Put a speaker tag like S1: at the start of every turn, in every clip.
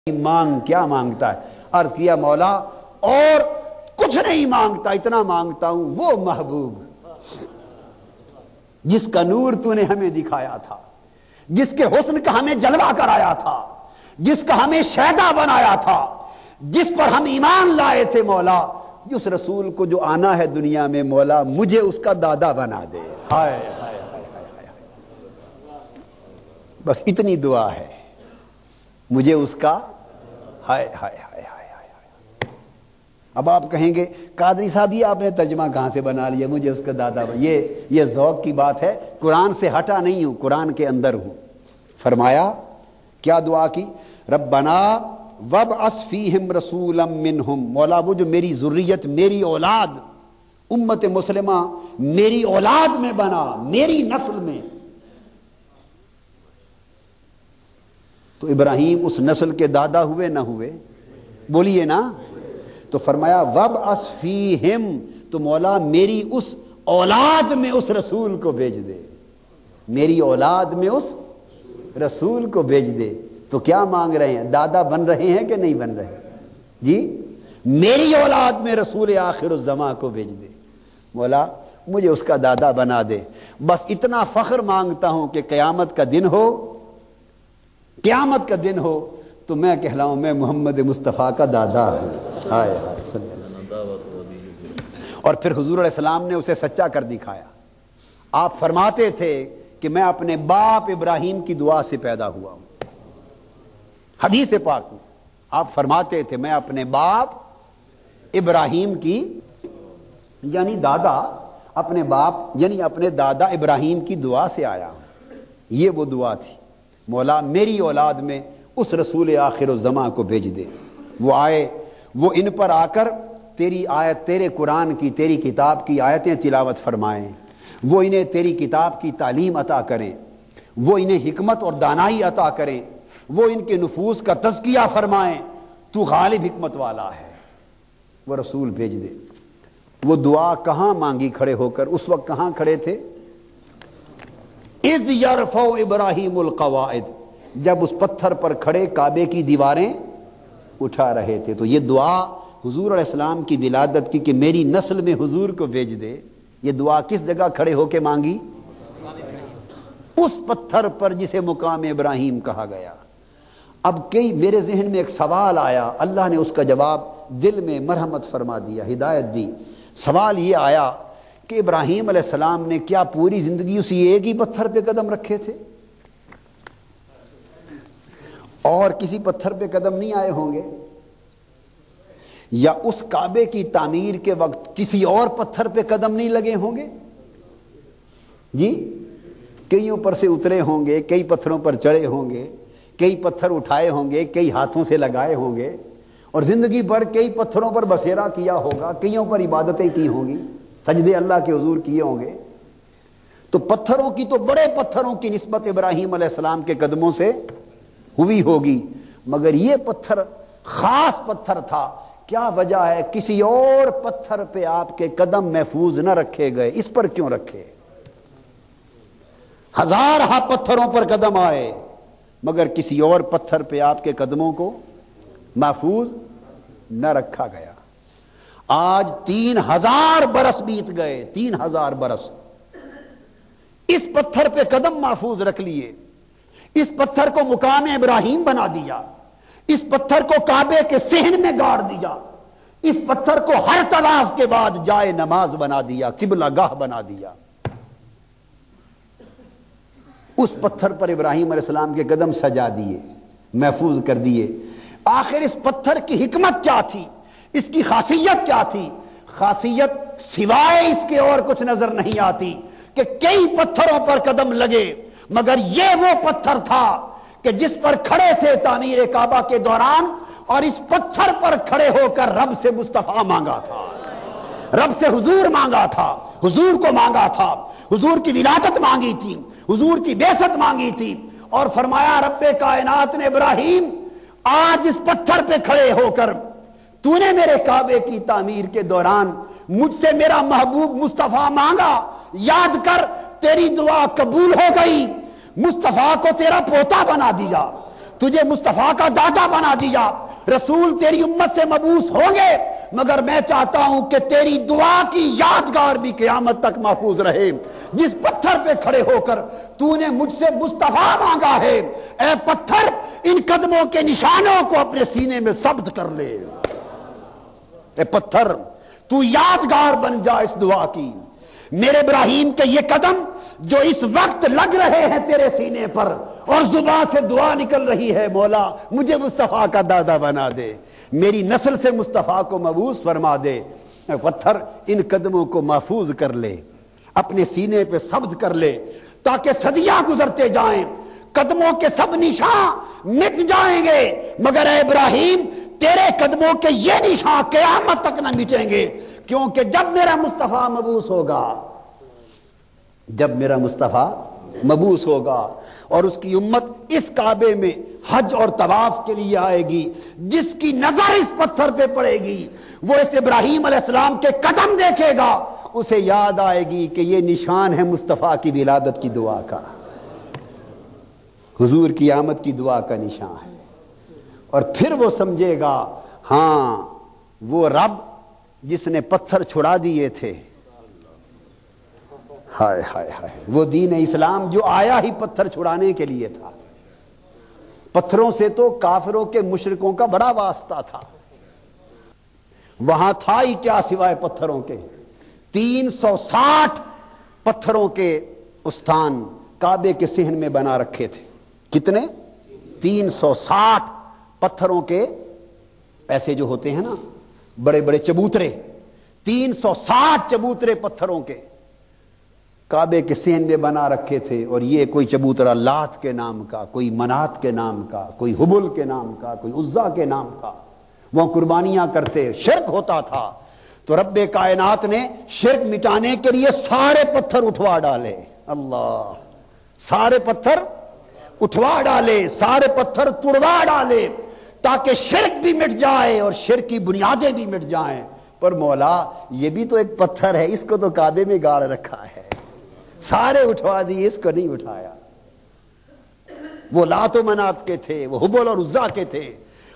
S1: مانگ کیا مانگتا ہے؟ عرض کیا مولا اور کچھ نہیں مانگتا، اتنا مانگتا ہوں وہ محبوب جس کا نور تو نے ہمیں دکھایا تھا، جس کے حسن کا ہمیں جلوہ کرایا تھا، جس کا ہمیں شیدا بنایا تھا، جس پر ہم ایمان لائے تھے مولا، جس رسول کو جو آنا ہے دنیا میں مولا مجھے اس کا دادا بنا دے۔ ہائے ہائے ہائے ہائے، بس اتنی دعا ہے، مجھے اس کا ہائے ہائے ہائے ہائے ہائے۔ اب آپ کہیں گے قادری صاحب یہ آپ نے ترجمہ کہاں سے بنا لیا مجھے اس کا دادا یہ ذوق کی بات ہے، قرآن سے ہٹا نہیں ہوں، قرآن کے اندر ہوں۔ فرمایا کیا دعا کی؟ ربنا وابعث فیہم رسولا منہم، مولا وہ جو میری ذریت، میری اولاد، امت مسلمہ میری اولاد میں بنا، میری نسل میں۔ تو ابراہیم اس نسل کے دادا ہوئے نہ ہوئے؟ بولیے نا۔ تو فرمایا وابعث فیہم، تو مولا میری اس اولاد میں اس رسول کو بھیج دے، میری اولاد میں اس رسول کو بھیج دے۔ تو کیا مانگ رہے ہیں؟ دادا بن رہے ہیں کہ نہیں بن رہے؟ جی میری اولاد میں رسول آخر الزماں کو بھیج دے، مولا مجھے اس کا دادا بنا دے۔ بس اتنا فخر مانگتا ہوں کہ قیامت کا دن ہو، قیامت کا دن ہو تو میں کہلاؤں میں محمد مصطفیٰ کا دادا ہوں۔ ہائے ہائے صلی اللہ علیہ وسلم۔ اور پھر حضور علیہ السلام نے اسے سچا کر دکھایا۔ آپ فرماتے تھے کہ میں اپنے باپ ابراہیم کی دعا سے پیدا ہوا ہوں، حدیث پاک میں آپ فرماتے تھے میں اپنے باپ ابراہیم کی، یعنی دادا، اپنے باپ یعنی اپنے دادا ابراہیم کی دعا سے آیا ہوں۔ یہ وہ دعا تھی، مولا میری اولاد میں اس رسول آخر الزماں کو بھیج دے۔ وہ آئے، وہ ان پر آ کر تیری آیت، تیرے قرآن کی، تیری کتاب کی آیتیں تلاوت فرمائیں، وہ انہیں تیری کتاب کی تعلیم عطا کریں، وہ انہیں حکمت اور دانائی عطا کریں، وہ ان کے نفوس کا تزکیہ فرمائیں۔ تو غالب حکمت والا ہے، وہ رسول بھیج دے۔ وہ دعا کہاں مانگی کھڑے ہو کر؟ اس وقت کہاں کھڑے تھے؟ اذ یرفع ابراہیم القواعد، جب اس پتھر پر کھڑے کعبے کی دیواریں اٹھا رہے تھے۔ تو یہ دعا حضور علیہ السلام کی ولادت کی کہ میری نسل میں حضور کو بھیج دے، یہ دعا کس جگہ کھڑے ہو کے مانگی؟ اس پتھر پر جسے مقام ابراہیم کہا گیا۔ اب میرے ذہن میں ایک سوال آیا، اللہ نے اس کا جواب دل میں مرحمت فرما دیا، ہدایت دی۔ سوال یہ آیا کہ ابراہیم علیہ السلام نے کیا پوری زندگی اسی ایک ہی پتھر پہ قدم رکھے تھے اور کسی پتھر پہ قدم نہیں آئے ہوں گے؟ یا اس کعبے کی تعمیر کے وقت کسی اور پتھر پہ قدم نہیں لگے ہوں گے؟ جی کئیوں پر سے اترے ہوں گے، کئی پتھروں پر چڑھے ہوں گے، کئی پتھر اٹھائے ہوں گے، کئی ہاتھوں سے لگائے ہوں گے، اور زندگی بھر کئی پتھروں پر بسیرا کیا ہوگا، کئیوں پر عبادتیں کی ہوں گی، سجدے اللہ کے حضور کیے ہوں گے۔ تو پتھروں کی، تو بڑے پتھروں کی نسبت ابراہیم علیہ السلام کے قدموں سے ہوئی ہوگی، مگر یہ پتھر خاص پتھر تھا۔ کیا وجہ ہے؟ کسی اور پتھر پہ آپ کے قدم محفوظ نہ رکھے گئے، اس پر کیوں رکھے؟ ہزارہ پتھروں پر قدم آئے مگر کسی اور پتھر پہ آپ کے قدموں کو محفوظ نہ رکھا گیا۔ آج 3000 برس بیت گئے، 3000 برس، اس پتھر پہ قدم محفوظ رکھ لیے، اس پتھر کو مقام ابراہیم بنا دیا، اس پتھر کو کعبے کے صحن میں گاڑ دیا، اس پتھر کو ہر طواف کے بعد جائے نماز بنا دیا، قبلہ گاہ بنا دیا۔ اس پتھر پر ابراہیم علیہ السلام کے قدم سجا دیے، محفوظ کر دیے۔ آخر اس پتھر کی حکمت کیا تھی؟ اس کی خاصیت کیا تھی؟ خاصیت سوائے اس کے اور کچھ نظر نہیں آتی کہ کئی پتھروں پر قدم لگے مگر یہ وہ پتھر تھا کہ جس پر کھڑے تھے تعمیر کعبہ کے دوران، اور اس پتھر پر کھڑے ہو کر رب سے مصطفیٰ مانگا تھا، رب سے حضور مانگا تھا، حضور کو مانگا تھا، حضور کی ولادت مانگی تھی، حضور کی بعثت مانگی تھی، اور فرمایا رب کائنات نے ابراہیم آج اس پتھر پہ کھڑے ہو کر تو نے میرے کعبے کی تعمیر کے دوران مجھ سے میرا محبوب مصطفیٰ مانگا، یاد کر تیری دعا قبول ہو گئی، مصطفیٰ کو تیرا پوتا بنا دیا، تجھے مصطفیٰ کا دادا بنا دیا، رسول تیری امت سے مبعوث ہوں گے، مگر میں چاہتا ہوں کہ تیری دعا کی یادگار بھی قیامت تک محفوظ رہے۔ جس پتھر پہ کھڑے ہو کر تو نے مجھ سے مصطفیٰ مانگا ہے، اے پتھر ان قدموں کے نشانوں کو اپنے سینے میں ثبت کر لے۔ اے پتھر تو یادگار بن جا اس دعا کی، میرے ابراہیم کے یہ قدم جو اس وقت لگ رہے ہیں تیرے سینے پر اور زبان سے دعا نکل رہی ہے، مولا مجھے مصطفیٰ کا دادا بنا دے، میری نسل سے مصطفیٰ کو مبعوث فرما دے۔ اے پتھر ان قدموں کو محفوظ کر لے، اپنے سینے پہ ثبت کر لے، تاکہ صدیاں گزرتے جائیں، قدموں کے سب نشان مٹ جائیں گے، مگر اے ابراہیم تیرے قدموں کے یہ نشان قیامت تک نہ مٹیں گے، کیونکہ جب میرا مصطفیٰ مبعوث ہوگا، جب میرا مصطفیٰ مبعوث ہوگا اور اس کی امت اس کعبے میں حج اور طواف کے لیے آئے گی، جس کی نظر اس پتھر پہ پڑے گی وہ اس ابراہیم علیہ السلام کے قدم دیکھے گا، اسے یاد آئے گی کہ یہ نشان ہے مصطفیٰ کی ولادت کی دعا کا، حضور کی آمد کی دعا کا نشان ہے، اور پھر وہ سمجھے گا ہاں وہ رب جس نے پتھر چھڑا دیے تھے، ہائے ہائے ہائے، وہ دین اسلام جو آیا ہی پتھر چھڑانے کے لیے تھا۔ پتھروں سے تو کافروں کے مشرکوں کا بڑا واسطہ تھا، وہاں تھا ہی کیا سوائے پتھروں کے؟ 360 پتھروں کے استان کعبے کے صحن میں بنا رکھے تھے۔ کتنے؟ 360 پتھروں کے، ایسے جو ہوتے ہیں نا بڑے بڑے چبوترے، 360 چبوترے پتھروں کے کعبے کے صحن میں بنا رکھے تھے، اور یہ کوئی چبوترا لات کے نام کا، کوئی منات کے نام کا، کوئی حبل کے نام کا، کوئی عزا کے نام کا، وہ قربانیاں کرتے، شرک ہوتا تھا۔ تو رب کائنات نے شرک مٹانے کے لیے سارے پتھر اٹھوا ڈالے، اللہ، سارے پتھر اٹھوا ڈالے، سارے پتھر توڑوا ڈالے، تاکہ شرک بھی مٹ جائے اور شرک کی بنیادیں بھی مٹ جائیں۔ پر مولا یہ بھی تو ایک پتھر ہے، اس کو تو کعبے میں گاڑ رکھا ہے، سارے اٹھوا دیے، اس کو نہیں اٹھایا۔ وہ لات و منات کے تھے، وہ حبل اور عزا کے تھے،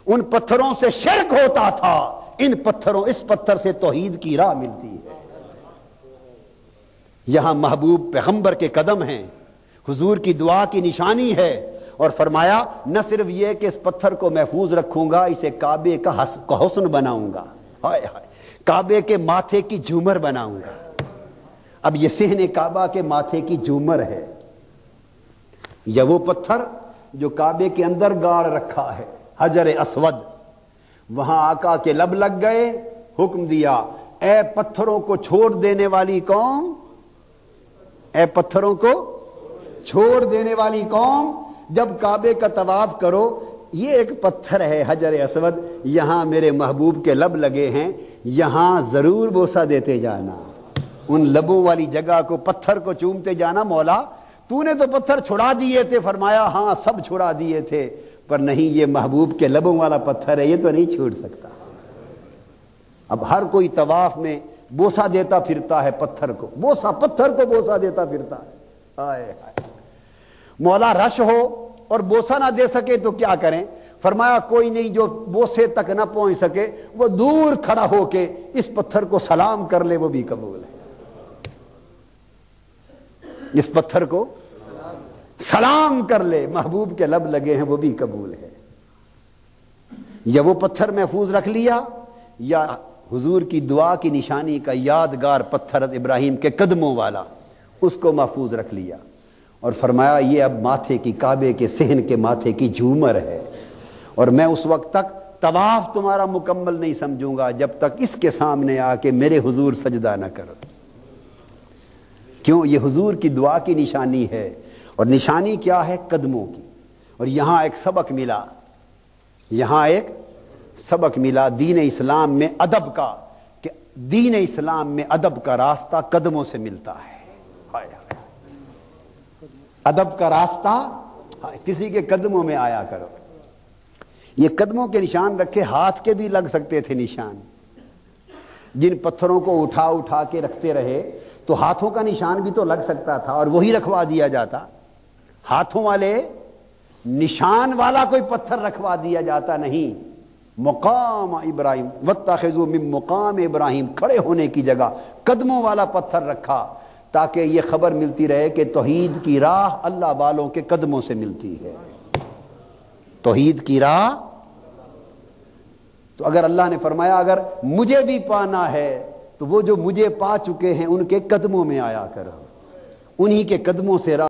S1: ان پتھروں سے شرک ہوتا تھا، ان پتھروں، اس پتھر سے توحید کی راہ ملتی ہے۔ یہاں محبوب پیغمبر کے قدم ہیں، حضور کی دعا کی نشانی ہے، اور فرمایا نہ صرف یہ کہ اس پتھر کو محفوظ رکھوں گا، اسے کعبے کا حسن بناؤں گا، ہائے ہائے، کعبے کے ماتھے کی جھومر بناؤں گا۔ اب یہ صحن کعبہ کے ماتھے کی جھومر ہے، یا وہ پتھر جو کعبے کے اندر گاڑ رکھا ہے، حجر اسود، وہاں آقا کے لب لگ گئے، حکم دیا، اے پتھروں کو چھوڑ دینے والی قوم، اے پتھروں کو چھوڑ دینے والی قوم، جب کعبے کا طواف کرو، یہ ایک پتھر ہے حجر اسود، یہاں میرے محبوب کے لب لگے ہیں، یہاں ضرور بوسہ دیتے جانا، ان لبوں والی جگہ کو، پتھر کو چومتے جانا۔ مولا تو نے تو پتھر چھڑا دیے تھے، فرمایا ہاں سب چھڑا دیے تھے، پر نہیں، یہ محبوب کے لبوں والا پتھر ہے، یہ تو نہیں چھوڑ سکتا۔ اب ہر کوئی طواف میں بوسہ دیتا پھرتا ہے پتھر کو، بوسہ، پتھر کو بوسہ دیتا پھرتا ہے، ہائے ہائے۔ مولا رش ہو اور بوسہ نہ دے سکے تو کیا کریں؟ فرمایا کوئی نہیں، جو بوسے تک نہ پہنچ سکے وہ دور کھڑا ہو کے اس پتھر کو سلام کر لے، وہ بھی قبول ہے۔ اس پتھر کو سلام کر لے، محبوب کے لب لگے ہیں، وہ بھی قبول ہے۔ یا وہ پتھر محفوظ رکھ لیا، یا حضور کی دعا کی نشانی کا یادگار پتھر ابراہیم کے قدموں والا، اس کو محفوظ رکھ لیا، اور فرمایا یہ اب ماتھے کی، کعبے کے صحن کے ماتھے کی جھومر ہے، اور میں اس وقت تک طواف تمہارا مکمل نہیں سمجھوں گا جب تک اس کے سامنے آ کے میرے حضور سجدہ نہ کرو۔ کیوں؟ یہ حضور کی دعا کی نشانی ہے، اور نشانی کیا ہے؟ قدموں کی۔ اور یہاں ایک سبق ملا، یہاں ایک سبق ملا دین اسلام میں ادب کا، کہ دین اسلام میں ادب کا راستہ قدموں سے ملتا ہے۔ ہائے ہائے، ادب کا راستہ کسی کے قدموں میں آیا کرو۔ یہ قدموں کے نشان رکھے، ہاتھ کے بھی لگ سکتے تھے نشان، جن پتھروں کو اٹھا اٹھا کے رکھتے رہے تو ہاتھوں کا نشان بھی تو لگ سکتا تھا، اور وہی رکھوا دیا جاتا۔ ہاتھوں والے نشان والا کوئی پتھر رکھوا دیا جاتا نہیں. مقام ابراہیم واتخذوا من مقام ابراہیم، کھڑے ہونے کی جگہ قدموں والا پتھر رکھا تاکہ یہ خبر ملتی رہے کہ توحید کی راہ اللہ والوں کے قدموں سے ملتی ہے. توحید کی راہ. تو اگر اللہ نے فرمایا اگر مجھے بھی پانا ہے تو وہ جو مجھے پا چکے ہیں ان کے قدموں میں آیا کرو، انہی کے قدموں سے راہ